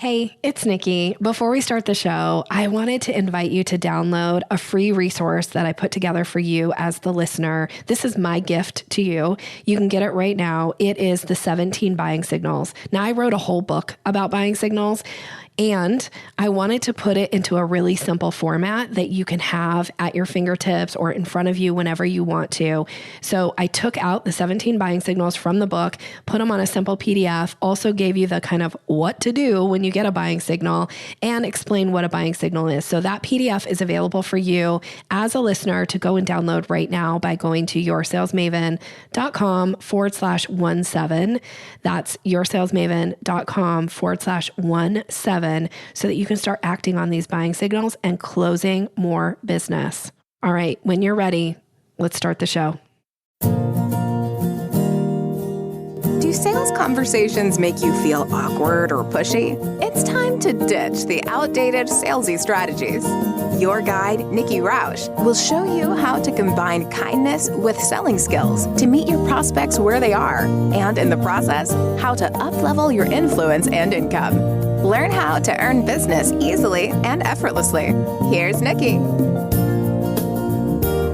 Hey, it's Nikki. Before we start the show, I wanted to invite you to download a free resource that I put together for you as the listener. This is my gift to you. You can get it right now. It is the 17 buying signals. Now, I wrote a whole book about buying signals, and I wanted to put it into a really simple format that you can have at your fingertips or in front of you whenever you want to. So I took out the 17 buying signals from the book, put them on a simple PDF, also gave you the kind of what to do when you get a buying signal, and explain what a buying signal is. So that PDF is available for you as a listener to go and download right now by going to yoursalesmaven.com/17. That's yoursalesmaven.com/17 so that you can start acting on these buying signals and closing more business. All right, when you're ready, let's start the show. Do sales conversations make you feel awkward or pushy? It's time to ditch the outdated salesy strategies. Your guide, Nikki Roush, will show you how to combine kindness with selling skills to meet your prospects where they are, and in the process, how to up-level your influence and income. Learn how to earn business easily and effortlessly. Here's Nikki.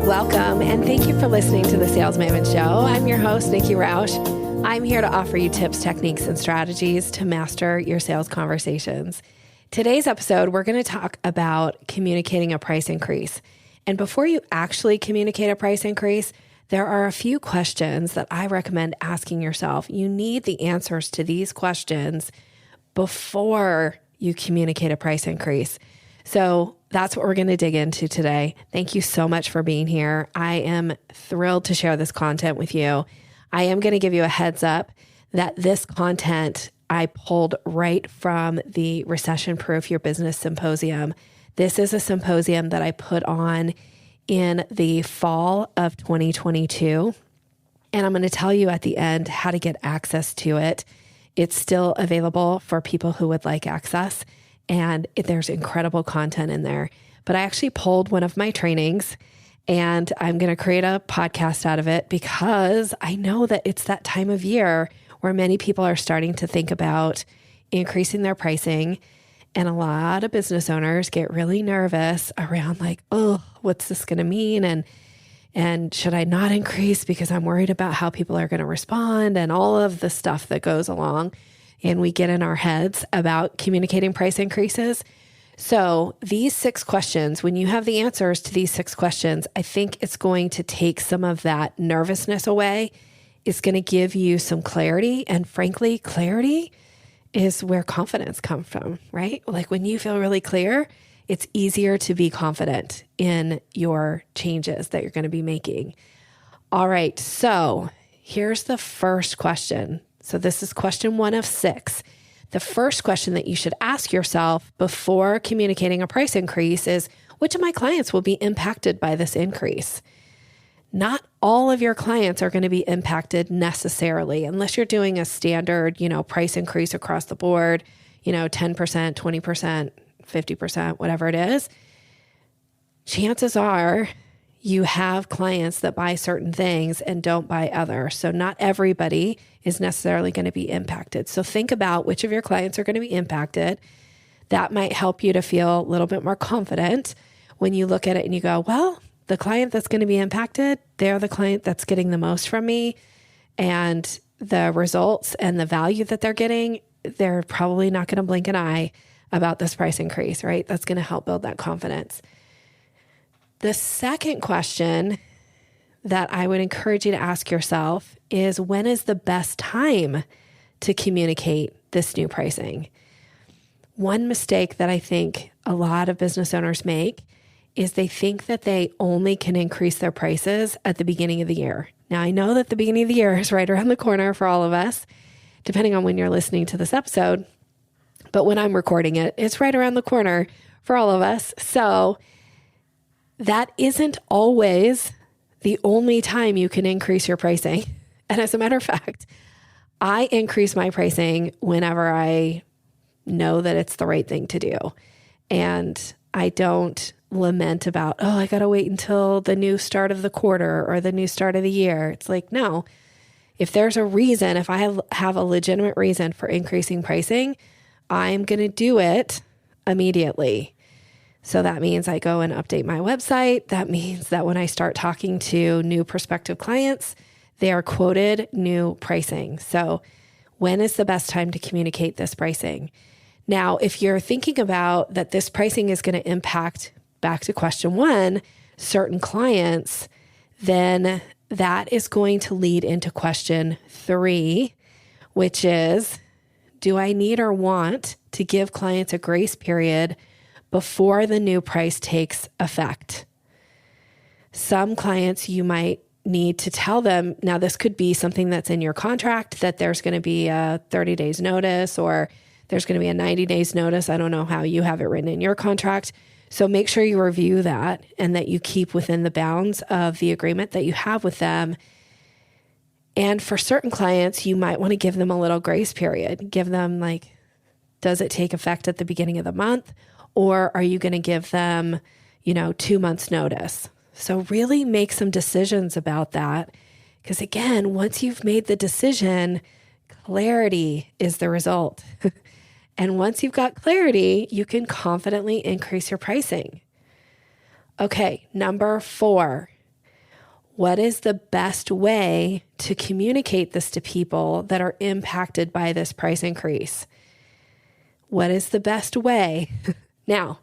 Welcome, and thank you for listening to the Sales Maven Show. I'm your host, Nikki Roush. I'm here to offer you tips, techniques, and strategies to master your sales conversations. Today's episode, we're going to talk about communicating a price increase. And before you actually communicate a price increase, there are a few questions that I recommend asking yourself. You need the answers to these questions before you communicate a price increase. So that's what we're going to dig into today. Thank you so much for being here. I am thrilled to share this content with you. I am going to give you a heads up that this content I pulled right from the Recession Proof Your Business Symposium. This is a symposium that I put on in the fall of 2022. And I'm going to tell you at the end how to get access to it. It's still available for people who would like access, and there's incredible content in there. But I actually pulled one of my trainings, and I'm going to create a podcast out of it because I know that it's that time of year where many people are starting to think about increasing their pricing. And a lot of business owners get really nervous around like, oh, what's this going to mean? And should I not increase because I'm worried about how people are going to respond and all of the stuff that goes along. And we get in our heads about communicating price increases. So these 6 questions, when you have the answers to these 6 questions, I think it's going to take some of that nervousness away. It's going to give you some clarity. And frankly, clarity is where confidence comes from, right? Like when you feel really clear, it's easier to be confident in your changes that you're going to be making. All right, so here's the first question. So this is question 1 of 6. The first question that you should ask yourself before communicating a price increase is, which of my clients will be impacted by this increase? Not all of your clients are going to be impacted necessarily, unless you're doing a standard, price increase across the board, 10%, 20%, 50%, whatever it is. Chances are you have clients that buy certain things and don't buy others. So not everybody is necessarily going to be impacted. So think about which of your clients are going to be impacted. That might help you to feel a little bit more confident when you look at it and you go, well, the client that's going to be impacted, they're the client that's getting the most from me. And the results and the value that they're getting, they're probably not going to blink an eye about this price increase, right? That's going to help build that confidence. The second question that I would encourage you to ask yourself is, when is the best time to communicate this new pricing? One mistake that I think a lot of business owners make is they think that they only can increase their prices at the beginning of the year. Now, I know that the beginning of the year is right around the corner for all of us, depending on when you're listening to this episode. But when I'm recording it, it's right around the corner for all of us. So that isn't always the only time you can increase your pricing. And as a matter of fact, I increase my pricing whenever I know that it's the right thing to do. And I don't lament about, oh, I got to wait until the new start of the quarter or the new start of the year. It's like, no, if there's a reason, if I have a legitimate reason for increasing pricing, I'm going to do it immediately. So that means I go and update my website. That means that when I start talking to new prospective clients, they are quoted new pricing. So when is the best time to communicate this pricing? Now, if you're thinking about that this pricing is going to impact, back to question 1, certain clients, then that is going to lead into question 3, which is, do I need or want to give clients a grace period before the new price takes effect? Some clients you might need to tell them, now this could be something that's in your contract, that there's going to be a 30 days notice, or there's going to be a 90 days notice. I don't know how you have it written in your contract. So make sure you review that and that you keep within the bounds of the agreement that you have with them. And for certain clients, you might want to give them a little grace period. Give them does it take effect at the beginning of the month? Or are you going to give them, 2 months notice? So really make some decisions about that. Because again, once you've made the decision, clarity is the result. And once you've got clarity, you can confidently increase your pricing. Okay, number 4. What is the best way to communicate this to people that are impacted by this price increase? What is the best way? Now,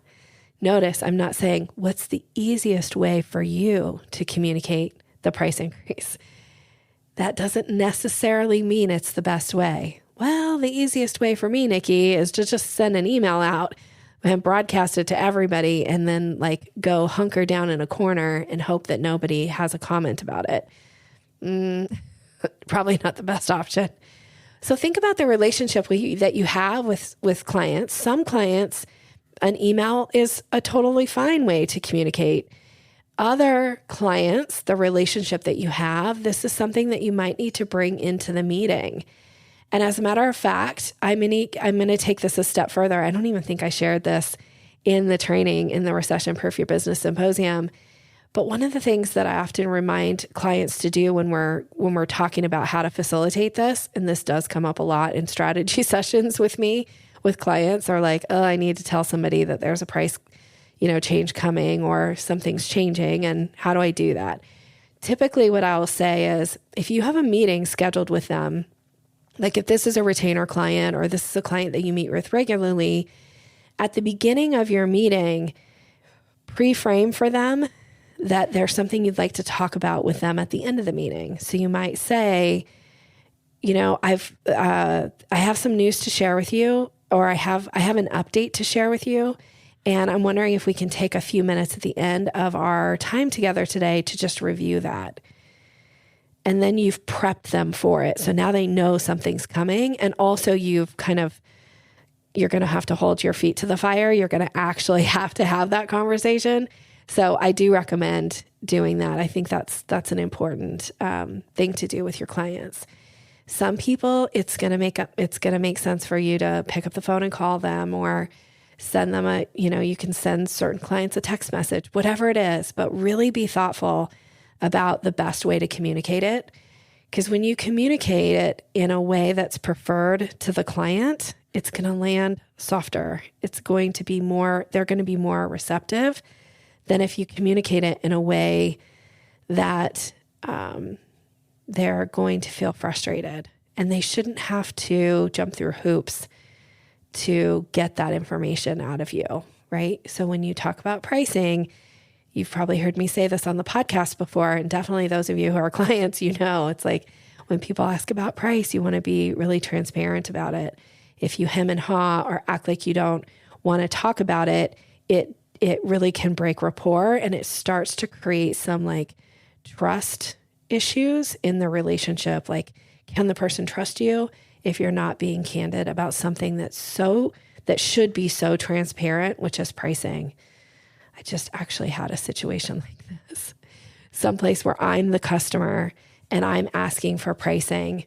notice I'm not saying what's the easiest way for you to communicate the price increase. That doesn't necessarily mean it's the best way. Well, the easiest way for me, Nikki, is to just send an email out and broadcast it to everybody and then go hunker down in a corner and hope that nobody has a comment about it. Probably not the best option. So think about the relationship that you have with clients. Some clients, an email is a totally fine way to communicate. Other clients, the relationship that you have, this is something that you might need to bring into the meeting. And as a matter of fact, I'm going to take this a step further. I don't even think I shared this in the training in the Recession Proof Your Business Symposium. But one of the things that I often remind clients to do when we're talking about how to facilitate this, and this does come up a lot in strategy sessions with me, with clients, are I need to tell somebody that there's a price, change coming or something's changing. And how do I do that? Typically what I will say is, if you have a meeting scheduled with them, if this is a retainer client or this is a client that you meet with regularly, at the beginning of your meeting, pre-frame for them that there's something you'd like to talk about with them at the end of the meeting. So you might say, I have some news to share with you, or I have an update to share with you. And I'm wondering if we can take a few minutes at the end of our time together today to just review that. And then you've prepped them for it. So now they know something's coming. And also you're going to have to hold your feet to the fire. You're going to actually have to have that conversation. So I do recommend doing that. I think that's an important thing to do with your clients. Some people, it's going to make sense for you to pick up the phone and call them, or send them you can send certain clients a text message, whatever it is, but really be thoughtful about the best way to communicate it. Because when you communicate it in a way that's preferred to the client, it's going to land softer. They're going to be more receptive than if you communicate it in a way that they're going to feel frustrated. And they shouldn't have to jump through hoops to get that information out of you, right? So when you talk about pricing, you've probably heard me say this on the podcast before, and definitely those of you who are clients, it's when people ask about price, you want to be really transparent about it. If you hem and haw or act like you don't want to talk about it, it really can break rapport, and it starts to create some trust issues in the relationship. Can the person trust you if you're not being candid about something that should be so transparent, which is pricing? I just actually had a situation like this. Someplace where I'm the customer and I'm asking for pricing.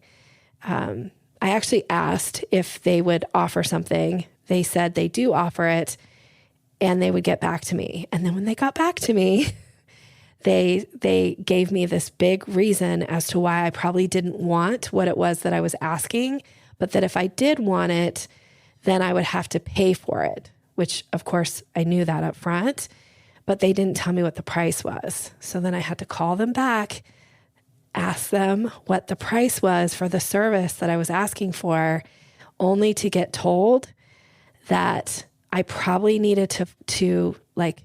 I actually asked if they would offer something. They said they do offer it and they would get back to me. And then when they got back to me, they gave me this big reason as to why I probably didn't want what it was that I was asking, but that if I did want it, then I would have to pay for it, which of course I knew that up front, but they didn't tell me what the price was. So then I had to call them back, ask them what the price was for the service that I was asking for, only to get told that I probably needed to like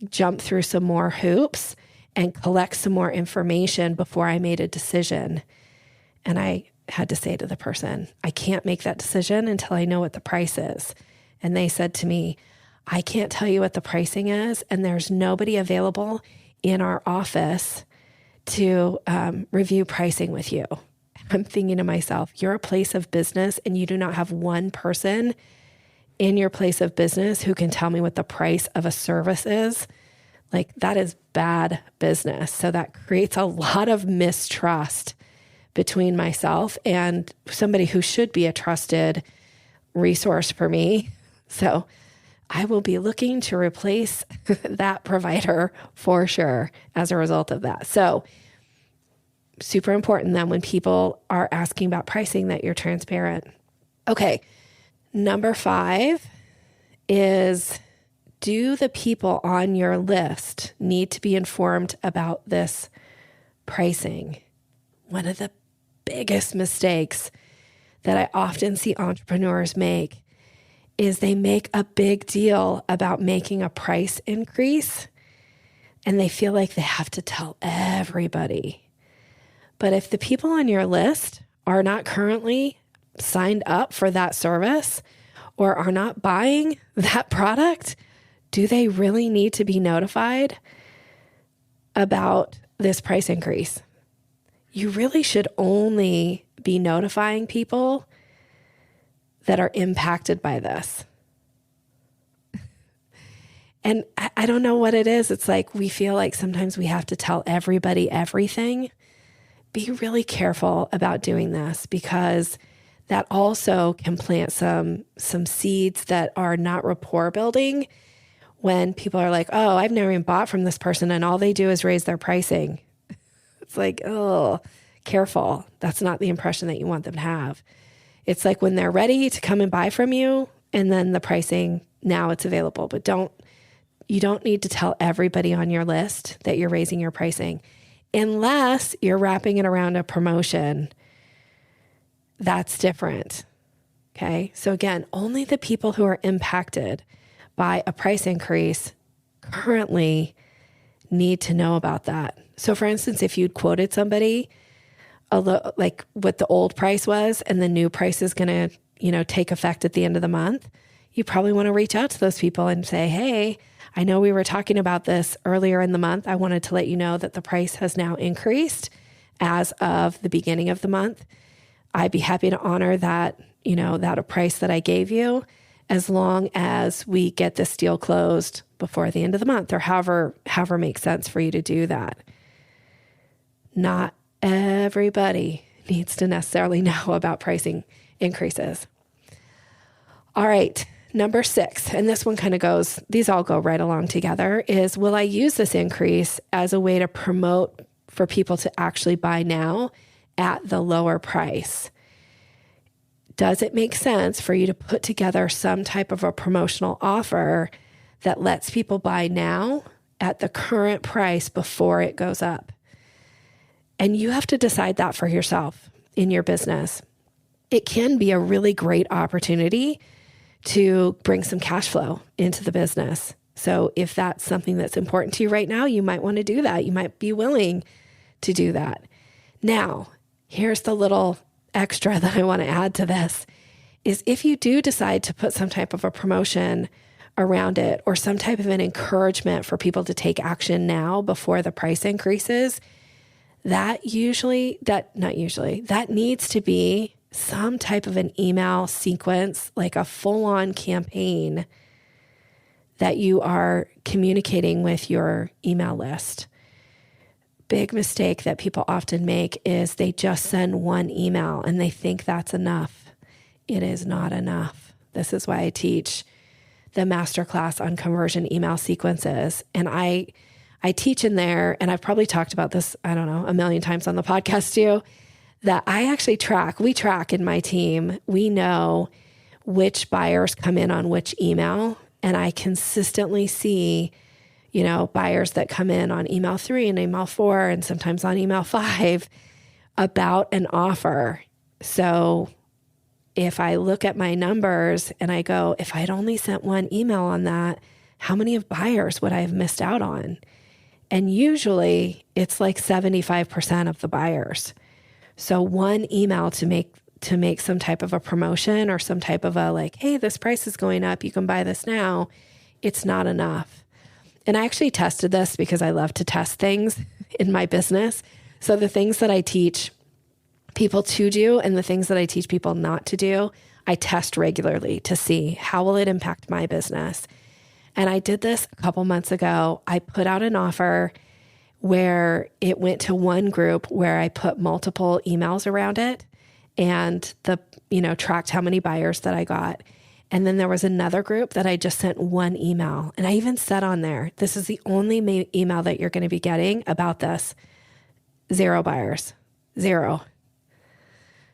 jump through some more hoops and collect some more information before I made a decision. And I had to say to the person, I can't make that decision until I know what the price is. And they said to me, I can't tell you what the pricing is, and there's nobody available in our office to review pricing with you. I'm thinking to myself, you're a place of business and you do not have one person in your place of business who can tell me what the price of a service is. Like, that is bad business. So that creates a lot of mistrust between myself and somebody who should be a trusted resource for me. So I will be looking to replace that provider for sure as a result of that. So super important then when people are asking about pricing that you're transparent. Okay. Number 5 is, do the people on your list need to be informed about this pricing? One of the biggest mistakes that I often see entrepreneurs make is they make a big deal about making a price increase, and they feel like they have to tell everybody. But if the people on your list are not currently signed up for that service or are not buying that product, do they really need to be notified about this price increase? You really should only be notifying people that are impacted by this. And I don't know what it is. It's like we feel like sometimes we have to tell everybody everything. Be really careful about doing this, because that also can plant some seeds that are not rapport building when people are like, oh, I've never even bought from this person and all they do is raise their pricing. It's like, oh, careful. That's not the impression that you want them to have. It's like when they're ready to come and buy from you, and then the pricing, now it's available. But you don't need to tell everybody on your list that you're raising your pricing unless you're wrapping it around a promotion. That's different. Okay. So again, only the people who are impacted by a price increase currently need to know about that. So for instance, if you'd quoted somebody like what the old price was and the new price is going to, take effect at the end of the month, you probably want to reach out to those people and say, hey, I know we were talking about this earlier in the month. I wanted to let you know that the price has now increased as of the beginning of the month. I'd be happy to honor that, that a price that I gave you, as long as we get this deal closed before the end of the month, or however makes sense for you to do that. Not everybody needs to necessarily know about pricing increases. All right. Number 6, and this one kind of goes, these all go right along together, is will I use this increase as a way to promote for people to actually buy now at the lower price? Does it make sense for you to put together some type of a promotional offer that lets people buy now at the current price before it goes up? And you have to decide that for yourself in your business. It can be a really great opportunity to bring some cash flow into the business. So if that's something that's important to you right now, you might want to do that. You might be willing to do that. Now, here's the little extra that I want to add to this, is if you do decide to put some type of a promotion around it, or some type of an encouragement for people to take action now before the price increases, that needs to be some type of an email sequence, like a full-on campaign that you are communicating with your email list. Big mistake that people often make is they just send one email and they think that's enough. It is not enough. This is why I teach the masterclass on conversion email sequences. And I teach in there, and I've probably talked about this, I don't know, a million times on the podcast too, that I actually we track in my team. We know which buyers come in on which email. And I consistently see, buyers that come in on email 3 and email 4 and sometimes on email 5 about an offer. So if I look at my numbers and I go, if I'd only sent one email on that, how many of buyers would I have missed out on? And usually it's like 75% of the buyers. So one email to make some type of a promotion or some type of a like, hey, this price is going up, you can buy this now, it's not enough. And I actually tested this because I love to test things in my business. So the things that I teach people to do and the things that I teach people not to do, I test regularly to see how will it impact my business. And I did this a couple months ago. I put out an offer where it went to one group where I put multiple emails around it and tracked how many buyers that I got. And then there was another group that I just sent one email. And I even said on there, this is the only email that you're going to be getting about this. 0 buyers, 0.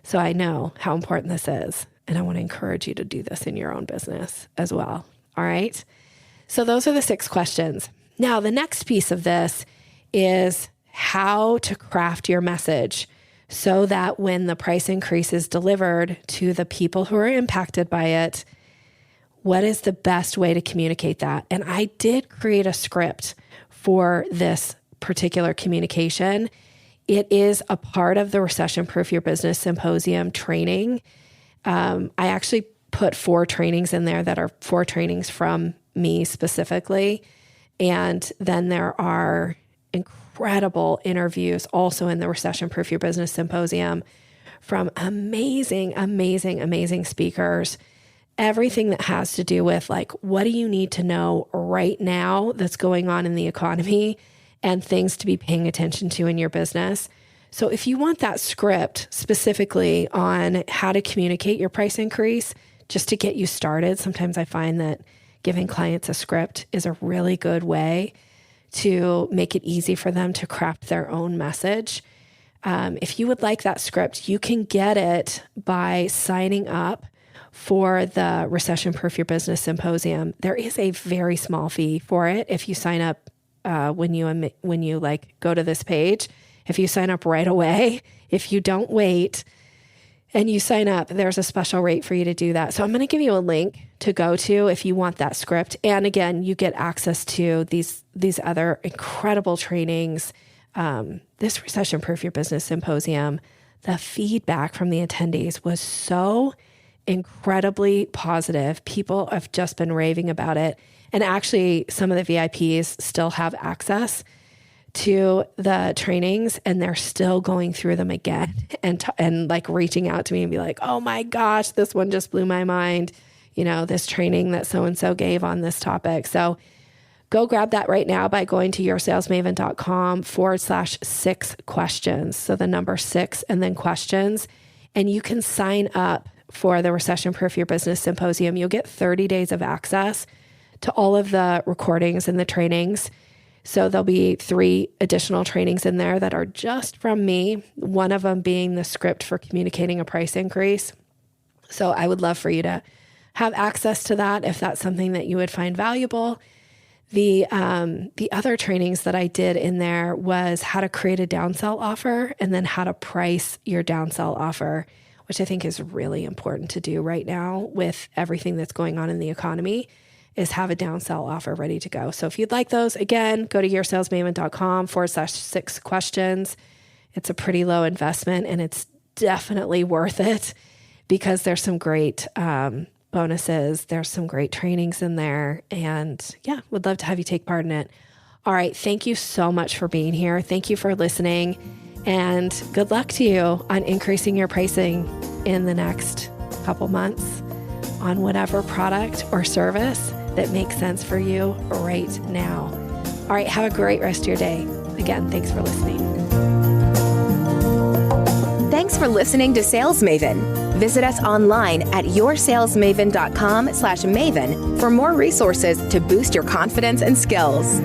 So I know how important this is. And I want to encourage you to do this in your own business as well. All right. So those are the 6 questions. Now, the next piece of this is how to craft your message so that when the price increase is delivered to the people who are impacted by it, what is the best way to communicate that? And I did create a script for this particular communication. It is a part of the Recession Proof Your Business Symposium training. I actually put 4 trainings in there that are 4 trainings from me specifically. And then there are incredible interviews also in the Recession Proof Your Business Symposium from amazing, amazing, amazing speakers. Everything that has to do with like, what do you need to know right now that's going on in the economy and things to be paying attention to in your business. So if you want that script specifically on how to communicate your price increase, just to get you started, sometimes I find that giving clients a script is a really good way to make it easy for them to craft their own message. If you would like that script, you can get it by signing up for the Recession Proof Your Business Symposium. There is a very small fee for it if you sign up when you like go to this page. If you sign up right away, if you don't wait and you sign up, there's a special rate for you to do that. So I'm going to give you a link to go to if you want that script. And again, you get access to these other incredible trainings. This Recession Proof Your Business Symposium, the feedback from the attendees was so incredibly positive. People have just been raving about it. And actually, some of the VIPs still have access to the trainings and they're still going through them again and like reaching out to me and be like, oh my gosh, this one just blew my mind. This training that so-and-so gave on this topic. So go grab that right now by going to yoursalesmaven.com/6 questions. So the number 6 and then questions, and you can sign up for the Recession Proof Your Business Symposium. You'll get 30 days of access to all of the recordings and the trainings. So there'll be 3 additional trainings in there that are just from me, one of them being the script for communicating a price increase. So I would love for you to have access to that if that's something that you would find valuable. The other trainings that I did in there was how to create a downsell offer and then how to price your downsell offer, which I think is really important to do right now with everything that's going on in the economy, is have a downsell offer ready to go. So if you'd like those, again, go to yoursalesmaven.com/6 questions. It's a pretty low investment and it's definitely worth it because there's some great bonuses. There's some great trainings in there. And yeah, would love to have you take part in it. All right. Thank you so much for being here. Thank you for listening. And good luck to you on increasing your pricing in the next couple months on whatever product or service that makes sense for you right now. All right. Have a great rest of your day. Again, thanks for listening. Thanks for listening to Sales Maven. Visit us online at yoursalesmaven.com/maven for more resources to boost your confidence and skills.